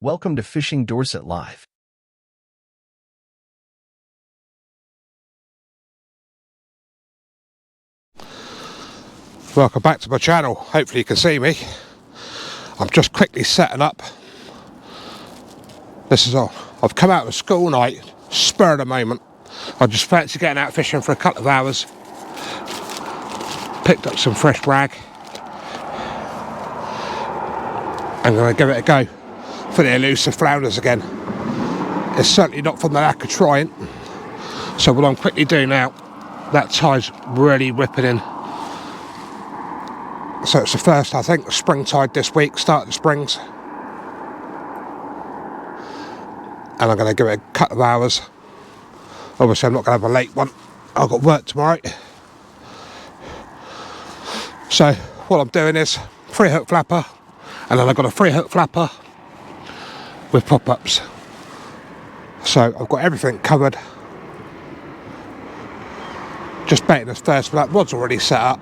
Welcome to Fishing Dorset Live. Welcome back to my channel. Hopefully you can see me. I'm just quickly setting up. This is all. I've come out of school night, spur of the moment. I just fancy getting out fishing for a couple of hours. Picked up some fresh rag. I'm going to give it a go for the Illusive flounders again. It's certainly not from the lack of trying. So what I'm quickly doing now, that tide's really ripping in. So it's the first, I think, spring tide this week, start of the springs. And I'm going to give it a couple of hours. Obviously I'm not going to have a late one. I've got work tomorrow. So what I'm doing is 3-hook flapper, and then I've got a 3-hook flapper with pop-ups. So I've got everything covered. Just baiting this first, but that rod's already set up.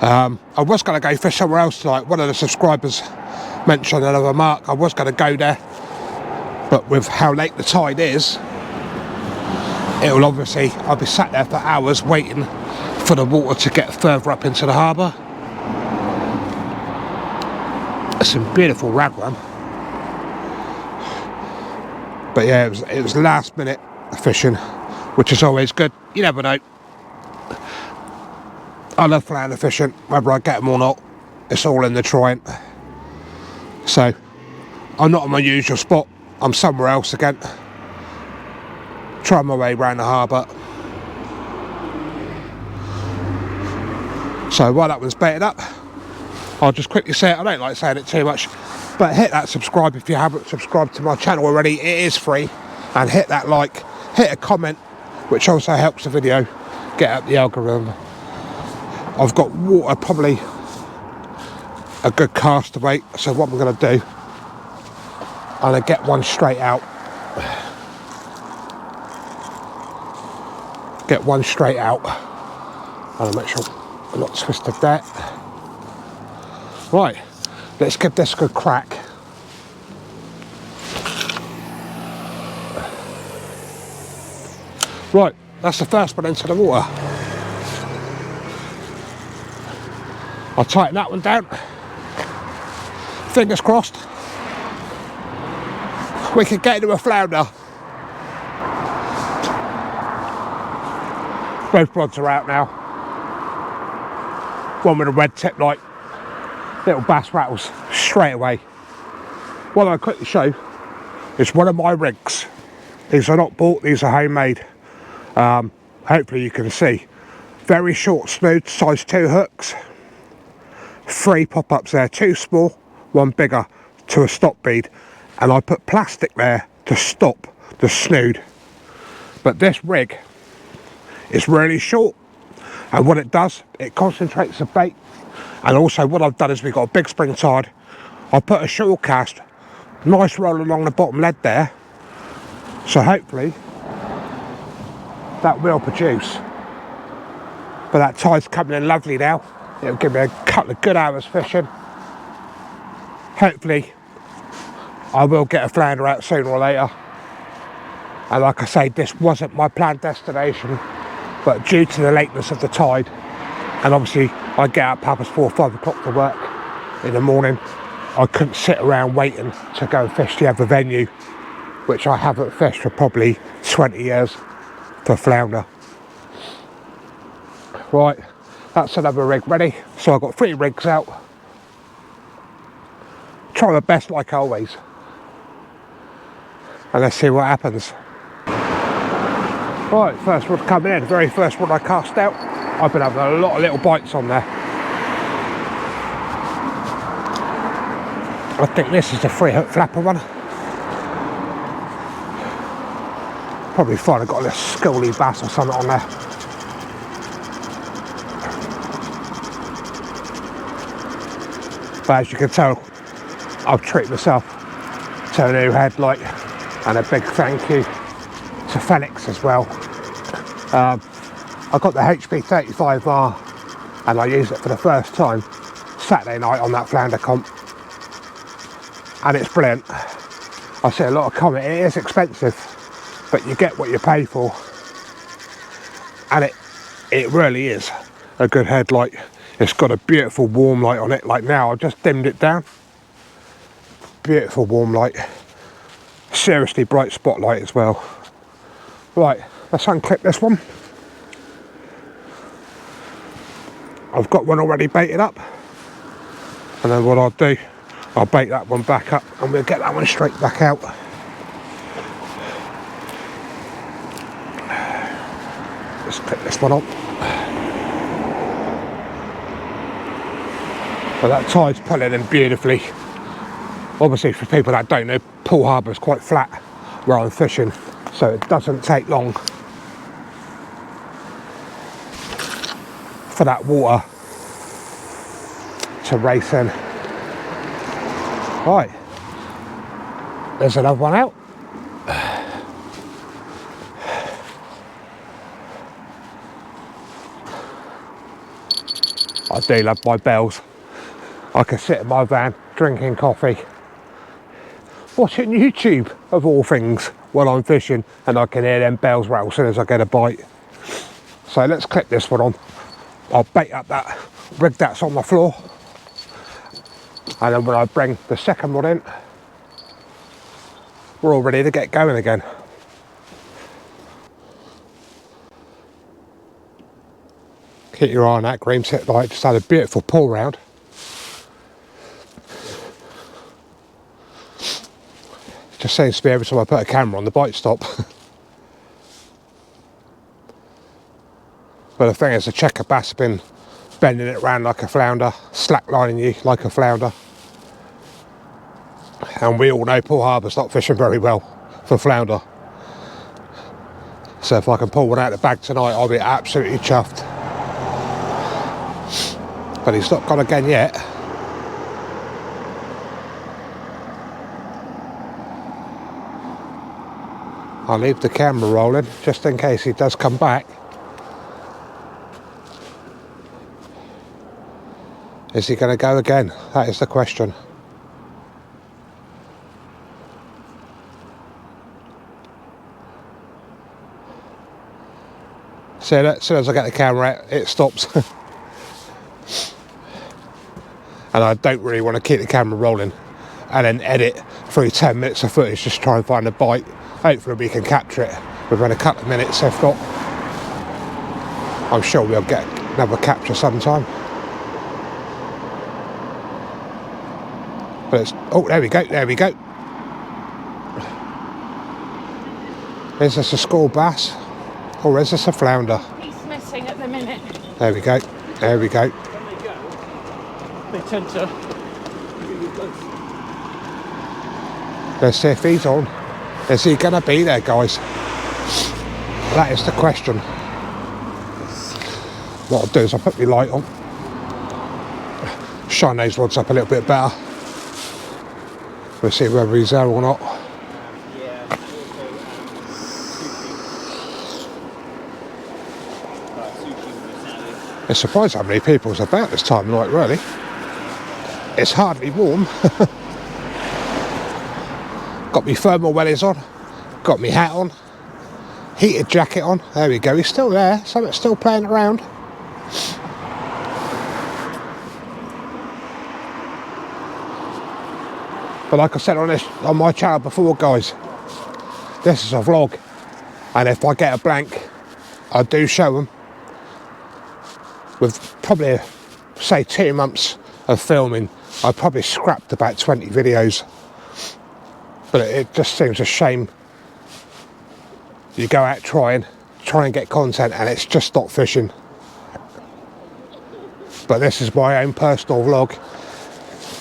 I was going to go fish somewhere else tonight. One of the subscribers mentioned another mark. I was going to go there, but with how late the tide is, it'll obviously, I'll be sat there for hours waiting for the water to get further up into the harbour. Some beautiful ragworm. But yeah, it was last minute fishing, which is always good. You never know. I love flounder fishing, whether I get them or not. It's all in the trying. So, I'm not on my usual spot. I'm somewhere else again. Trying my way around the harbour. So while that one's baited up, I'll just quickly say it. I don't like saying it too much, but hit that subscribe if you haven't subscribed to my channel already. It is free. And hit that like, hit a comment, which also helps the video get up the algorithm. I've got water, probably a good cast away, so what I'm going to do, I'm going to get one straight out. Get one straight out. I'll make sure I'm not twisted there. Right, let's give this a good crack. Right, that's the first one into the water. I'll tighten that one down. Fingers crossed. We can get into a flounder. Both rods are out now. One with a red tip light. Little bass rattles straight away. What I'll quickly show is one of my rigs. These are not bought, these are homemade. Hopefully you can see. Very short, smooth, size 2 hooks. 3 pop-ups there, 2 small, 1 bigger, to a stop bead, and I put plastic there to stop the snood. But this rig is really short, and what it does, it concentrates the bait. And also what I've done is we've got a big spring tide. I put a shore cast, nice roll along the bottom lead there, so hopefully that will produce. But that tide's coming in lovely now. It'll give me a couple of good hours fishing. Hopefully I will get a flounder out sooner or later. And like I say, this wasn't my planned destination, but due to the lateness of the tide, and obviously I get up past 4 or 5 o'clock to work in the morning, I couldn't sit around waiting to go and fish the other venue, which I haven't fished for probably 20 years for flounder. Right. That's another rig ready, so I've got 3 rigs out. Try my best like always, and let's see what happens. Right, first rod coming in, very first one I cast out. I've been having a lot of little bites on there. I think this is the 3-hook flapper one. Probably fine, I've got a little schooly bass or something on there. But as you can tell, I've treated myself to a new headlight, and a big thank you to Felix as well. I got the HP 35R and I used it for the first time Saturday night on that flounder comp. and it's brilliant. I see a lot of comment, it is expensive, but you get what you pay for, and it really is a good headlight. It's got a beautiful warm light on it. Like now, I've just dimmed it down. Beautiful warm light. Seriously bright spotlight as well. Right, let's unclip this one. I've got one already baited up, and then what I'll do, I'll bait that one back up and we'll get that one straight back out. Let's clip this one on. Well, that tide's pulling in beautifully. Obviously, for people that don't know, Poole Harbour is quite flat where I'm fishing, so it doesn't take long for that water to race in. Right, there's another one out. I do love my bells. I can sit in my van drinking coffee, watching YouTube of all things while I'm fishing, and I can hear them bells rattle as soon as I get a bite. So let's clip this one on. I'll bait up that rig that's on the floor, and then when I bring the second one in, we're all ready to get going again. Keep your eye on that green tip light, just had a beautiful pull round. Just seems to be every time I put a camera on, the bite stop. But the thing is, the checker bass have been bending it around like a flounder, slacklining you like a flounder. And we all know Poole Harbour's not fishing very well for flounder. So if I can pull one out of the bag tonight, I'll be absolutely chuffed. But he's not gone again yet. I'll leave the camera rolling just in case he does come back. Is he going to go again? That is the question. So as soon as I get the camera out, it stops. And I don't really want to keep the camera rolling and then edit through 10 minutes of footage just try and find a bite. Hopefully we can capture it within a couple of minutes. If not, I'm sure we'll get another capture sometime. But it's, oh, there we go, there we go. Is this a school bass or is this a flounder? He's missing at the minute. There we go, there we go. They tend to. Let's see if he's on. Is he going to be there, guys? That is the question. What I'll do is I'll put my light on, shine those rods up a little bit better. We'll see whether he's there or not. It's surprised how many people's about this time of night, really. It's hardly warm. Got me thermal wellies on, got me hat on, heated jacket on. There we go, he's still there, something's still playing around. But like I said on my channel before, guys, this is a vlog, and if I get a blank, I do show them. With probably, say, 2 months of filming, I probably scrapped about 20 videos. But it just seems a shame. You go out try and get content, and it's just not fishing. But this is my own personal vlog.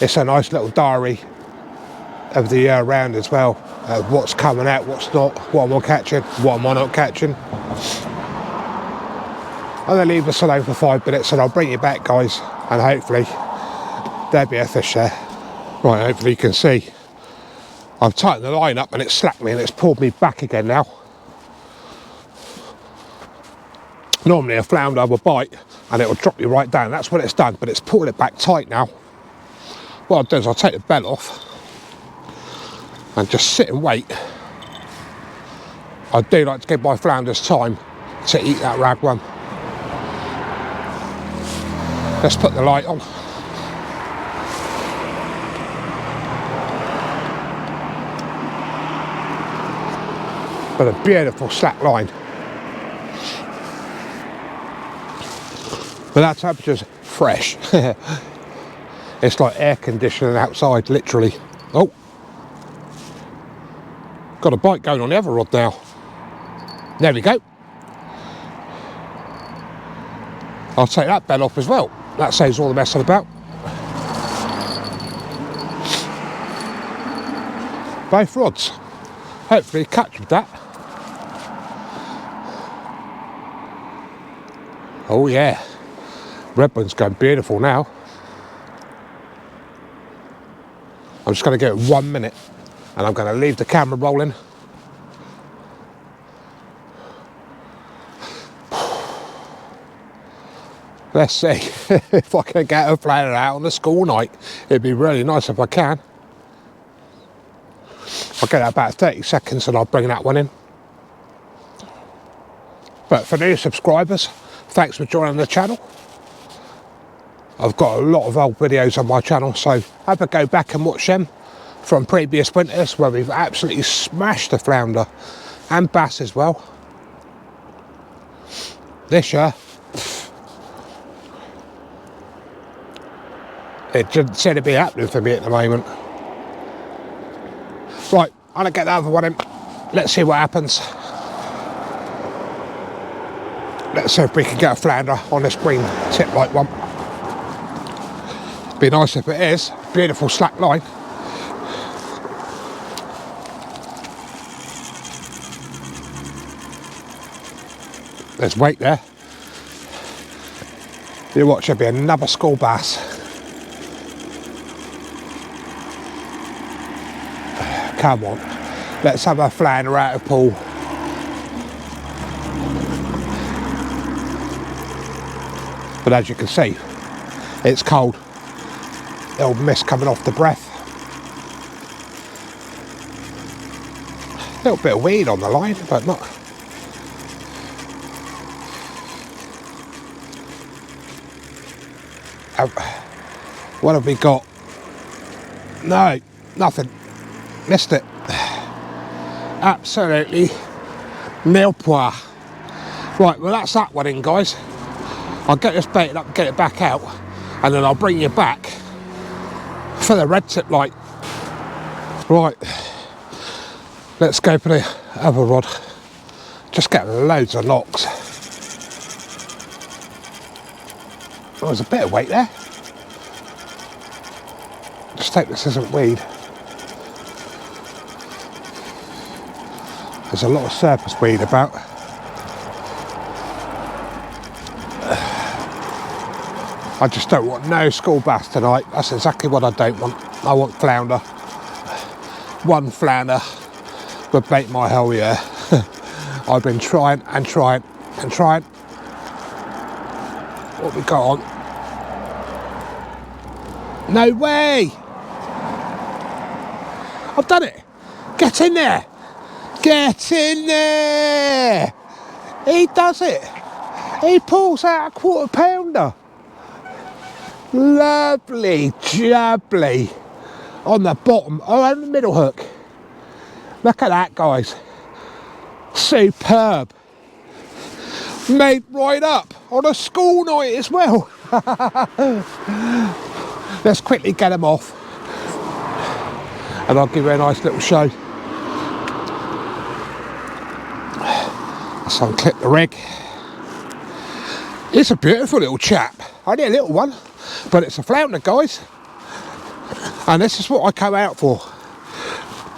It's a nice little diary of the year round as well. What's coming out, what's not, what am I catching, what am I not catching. And then leave this alone for 5 minutes and I'll bring you back, guys, and hopefully there'll be a fish there. Right, hopefully you can see. I've tightened the line up and it's slacked me and it's pulled me back again now. Normally a flounder will bite and it will drop you right down. That's what it's done, but it's pulled it back tight now. What I'll do is I'll take the belt off and just sit and wait. I do like to give my flounders time to eat that ragworm. Let's put the light on. But a beautiful slack line. But that temperature's fresh. It's like air conditioning outside, literally. Oh, got a bite going on the other rod now. There we go. I'll take that bell off as well. That saves all the messing about. Both rods. Hopefully catch with that. Oh yeah. Red one's going beautiful now. I'm just going to give it 1 minute and I'm going to leave the camera rolling. Let's see if I can get a flounder out on the school night. It'd be really nice if I can. I'll get about 30 seconds and I'll bring that one in. But for new subscribers, thanks for joining the channel. I've got a lot of old videos on my channel, so have a go back and watch them from previous winters where we've absolutely smashed the flounder and bass as well. This year, it doesn't seem to be happening for me at the moment. Right, I'm gonna get the other one in. Let's see what happens. Let's see if we can get a flounder on this green tip light one. Be nice if it is. Beautiful slack line. There's weight there. You watch, there'll be another school bass. Come on, let's have a flounder out of Poole. But as you can see, it's cold. Little mist coming off the breath. A little bit of weed on the line, but not. What have we got? No, nothing. Missed it. Absolutely nil pois. Right, well that's that one in, guys. I'll get this baited up and get it back out, and then I'll bring you back for the red tip light. Right, let's go for the other rod. Just get loads of knocks. Oh, there's a bit of weight there. Just hope this isn't weed. There's a lot of surface weed about. I just don't want no school bass tonight. That's exactly what I don't want. I want flounder. One flounder would make my whole year. I've been trying and trying and trying. What we got on? No way! I've done it! Get in there! Get in there! He does it! He pulls out a £1/4 pounder. Lovely, jubbly. On the bottom, oh, and the middle hook. Look at that, guys. Superb. Made right up on a school night as well. Let's quickly get them off. And I'll give you a nice little show. Let's unclip the rig. It's a beautiful little chap. Only a little one, but it's a flounder, guys. And this is what I come out for.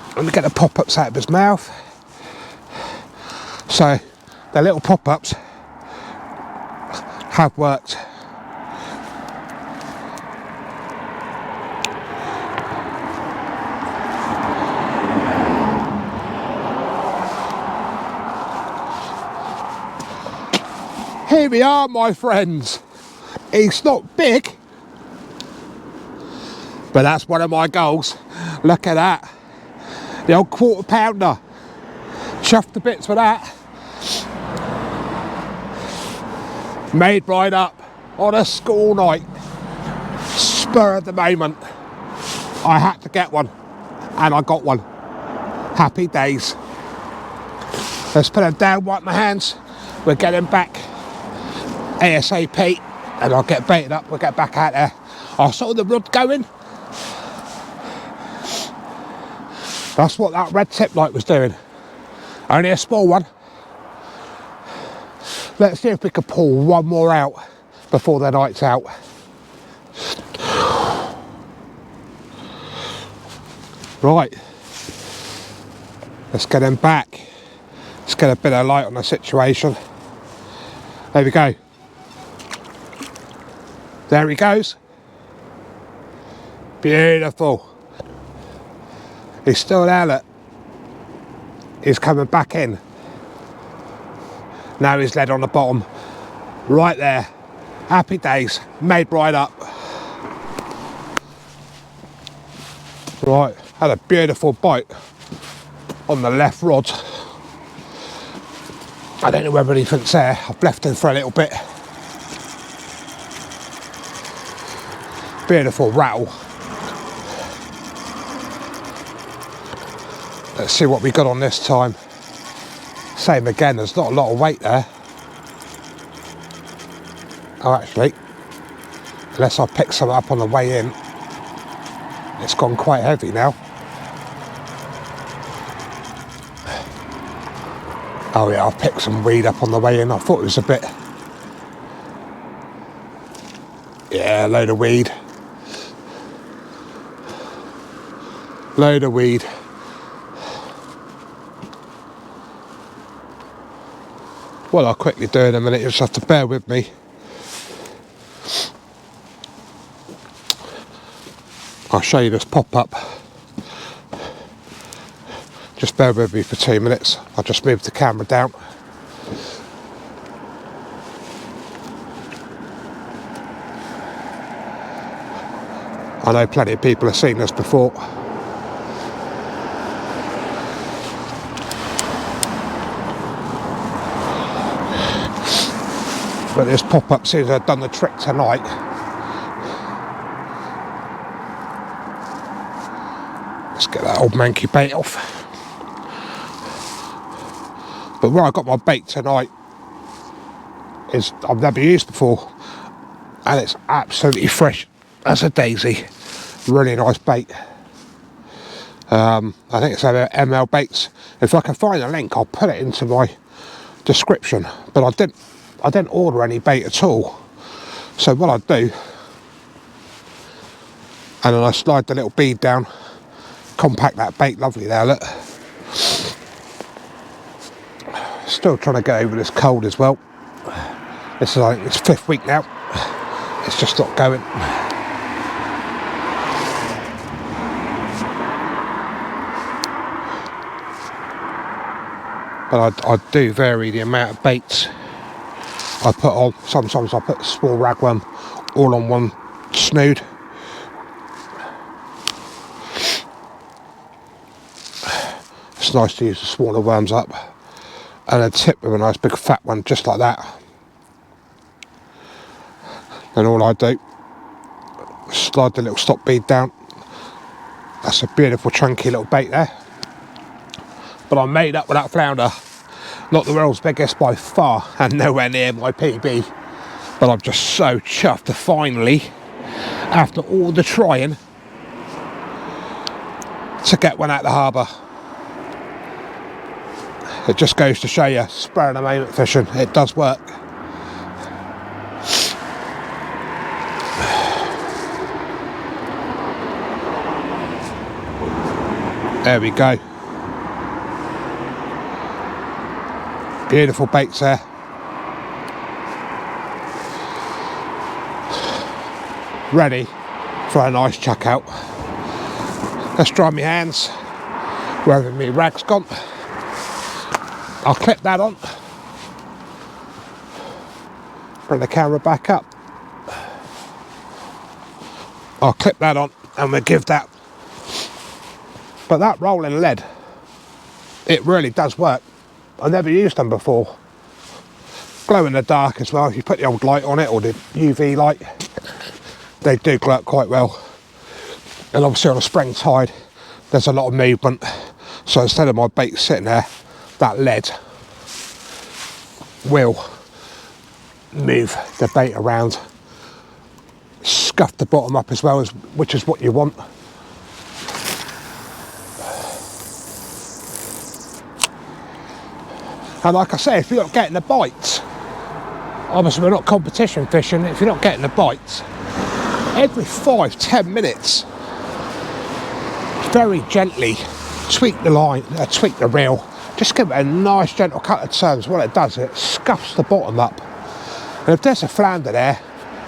I'm going to get the pop-ups out of his mouth. So, the little pop-ups have worked. Here we are, my friends. He's not big, but that's one of my goals. Look at that. The old quarter pounder. Chuffed to bits for that. Made right up on a school night. Spur of the moment. I had to get one. And I got one. Happy days. Let's put them down, wipe my hands. We're getting back ASAP. And I'll get baited up, we'll get back out there. I saw the rod going. That's what that red tip light was doing. Only a small one. Let's see if we can pull one more out before the night's out. Right. Let's get him back. Let's get a bit of light on the situation. There we go. There he goes. Beautiful. He's still there, look. He's coming back in. Now he's led on the bottom. Right there. Happy days. Made right up. Right. Had a beautiful bite on the left rod. I don't know whether anything's there. I've left him for a little bit. Beautiful rattle. Let's see what we got on this time. Same again, there's not a lot of weight there. Oh, actually, unless I pick some up on the way in, it's gone quite heavy now. Oh yeah, I've picked some weed up on the way in. I thought it was a bit... Yeah, load of weed. Load of weed. What I'll quickly do in a minute, you just have to bear with me. I'll show you this pop-up. Just bear with me for 2 minutes. I'll just move the camera down. I know plenty of people have seen this before. But this pop-up seems to have done the trick tonight. Let's get that old manky bait off. But where I got my bait tonight is I've never used before, and it's absolutely fresh as a daisy. Really nice bait. I think it's over ML Baits. If I can find a link, I'll put it into my description. But I didn't order any bait at all. So what I do, and then I slide the little bead down, compact that bait lovely there, look. Still trying to get over this cold as well. This is like its 5th week now. It's just not going. But I do vary the amount of baits I put on. Sometimes I put a small ragworm all on one snood. It's nice to use the smaller worms up, and a tip with a nice big fat one just like that. And all I do, slide the little stop bead down. That's a beautiful chunky little bait there. But I'm made up with that flounder. Not the world's biggest by far, and nowhere near my PB. But I'm just so chuffed to finally, after all the trying, to get one out the harbour. It just goes to show you, spur of the moment fishing, it does work. There we go. Beautiful baits there. Ready for a nice chuck out. Let's dry my hands. Wherever my rag's gone. I'll clip that on. Bring the camera back up. I'll clip that on and we'll give that. But that rolling lead It really does work. I've never used them before. Glow in the dark as well. If you put the old light on it or the UV light, they do glow up quite well. And obviously on a spring tide, there's a lot of movement. So instead of my bait sitting there, that lead will move the bait around, scuff the bottom up as well, which is what you want. And like I say, if you're not getting the bites, obviously we're not competition fishing, if you're not getting the bites, every 5-10 minutes, very gently tweak the line, tweak the reel, just give it a nice gentle cut of turns. What it does, it scuffs the bottom up. And if there's a flounder there,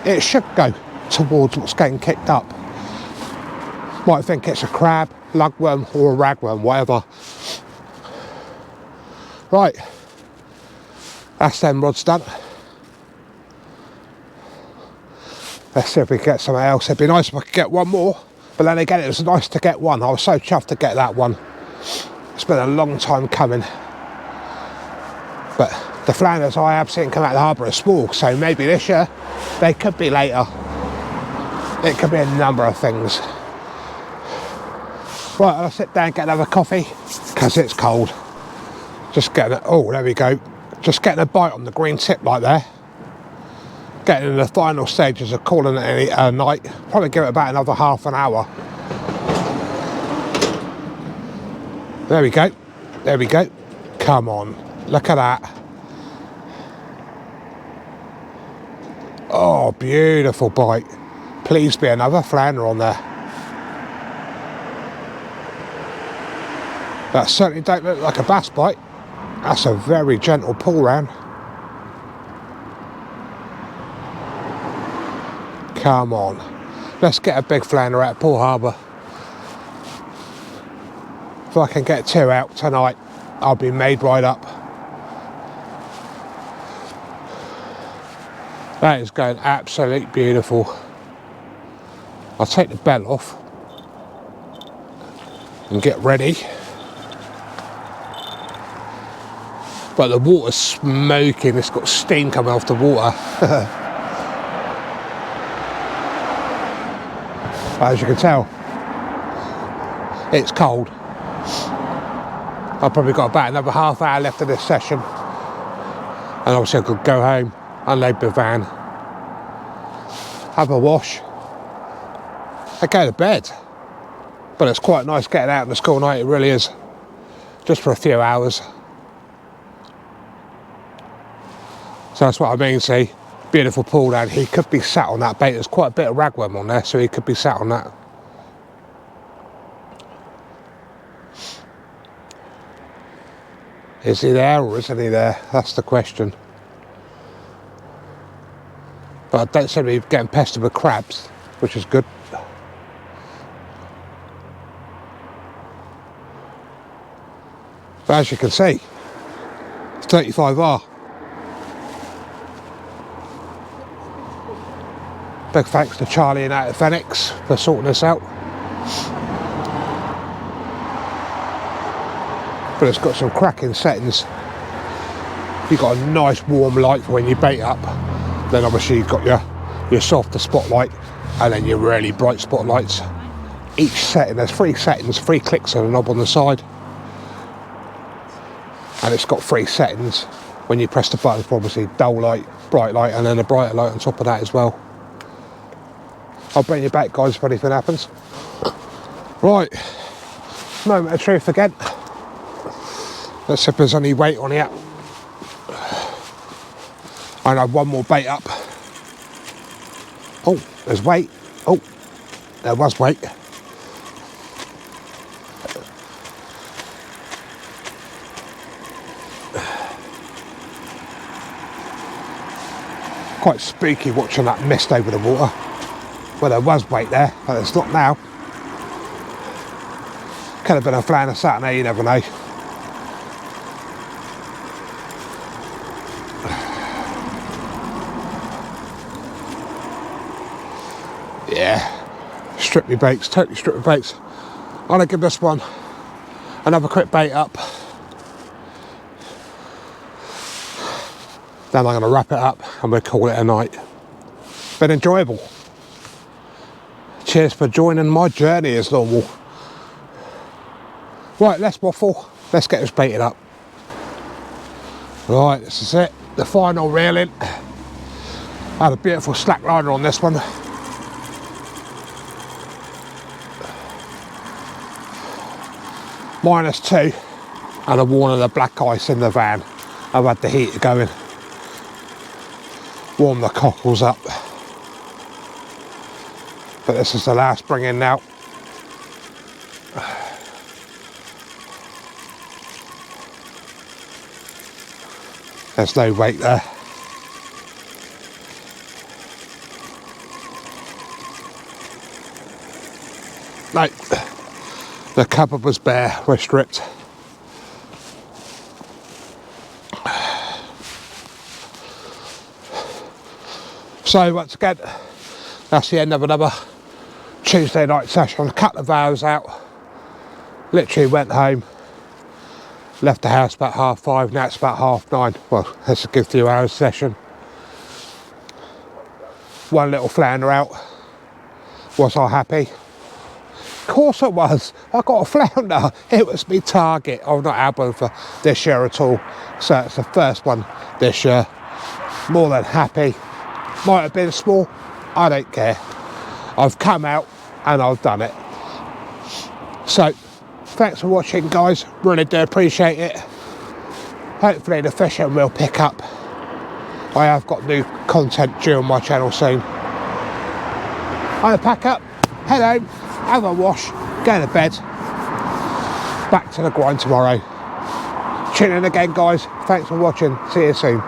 it should go towards what's getting kicked up. Might think it's a crab, lugworm or a ragworm, whatever. Right, that's them rods done. Let's see if we can get something else. It'd be nice if I could get one more, but then again, it was nice to get one. I was so chuffed to get that one. It's been a long time coming. But the flounders I have seen come out of the harbour are small, so maybe this year, they could be later. It could be a number of things. Right, I'll sit down and get another coffee, because it's cold. Just getting it, oh, there we go. Just getting a bite on the green tip like there. Getting in the final stages of calling it a night. Probably give it about another half an hour. There we go. There we go. Come on. Look at that. Oh, beautiful bite. Please be another flounder on there. That certainly don't look like a bass bite. That's a very gentle pull round. Come on. Let's get a big flounder out of Poole Harbour. If I can get 2 out tonight, I'll be made right up. That is going absolutely beautiful. I'll take the bell off and get ready. But the water's smoking, it's got steam coming off the water. As you can tell, it's cold. I've probably got about another half hour left of this session. And obviously I could go home, unload the van, have a wash, and go to bed. But it's quite nice getting out on the school night, it really is. Just for a few hours. So that's what I mean, see, beautiful pull down. He could be sat on that bait. There's quite a bit of ragworm on there, so he could be sat on that. Is he there or isn't he there? That's the question. But I don't seem to be getting pestered with crabs, which is good. But as you can see, it's 35R. Big thanks to Charlie and out of Phoenix for sorting this out. But it's got some cracking settings. You've got a nice warm light for when you bait up. Then obviously you've got your softer spotlight and then your really bright spotlights. Each setting, there's 3 settings, 3 clicks on the knob on the side. And it's got 3 settings. When you press the button for obviously dull light, bright light, and then a brighter light on top of that as well. I'll bring you back, guys, if anything happens. Right, moment of truth again. Let's see if there's any weight on here. I have one more bait up. Oh, there's weight. Oh, there was weight. Quite spooky watching that mist over the water. Well, there was weight there, but it's not now. Could have been a flounder sat in there, you never know. Yeah, strip me baits, totally strip me baits. I'm gonna give this one another quick bait up Then I'm going to wrap it up and we'll call it a night. Been enjoyable. Cheers for joining my journey as normal. Right, let's waffle. Let's get this baited up. Right, this is it. The final reeling. I had a beautiful slack liner on this one. -2, and I've worn the black ice in the van. I've had the heater going. Warm the cockles up. But this is the last bring in now. There's no weight there. No, the cupboard was bare, we're stripped. So once again, that's the end of another Tuesday night session. Cut the hours out, literally went home, left the house about 5:30, now it's about 9:30. Well, that's a good few hours session. One little flounder out. Was I happy? Of course it was. I got a flounder. It was my target. I've not had one for this year at all. So it's the first one this year. More than happy. Might have been small. I don't care. I've come out and I've done it. So, thanks for watching, guys. Really do appreciate it. Hopefully the fishing will pick up. I have got new content due on my channel soon. I'll pack up, head home, have a wash, go to bed. Back to the grind tomorrow. Tune in again, guys. Thanks for watching. See you soon.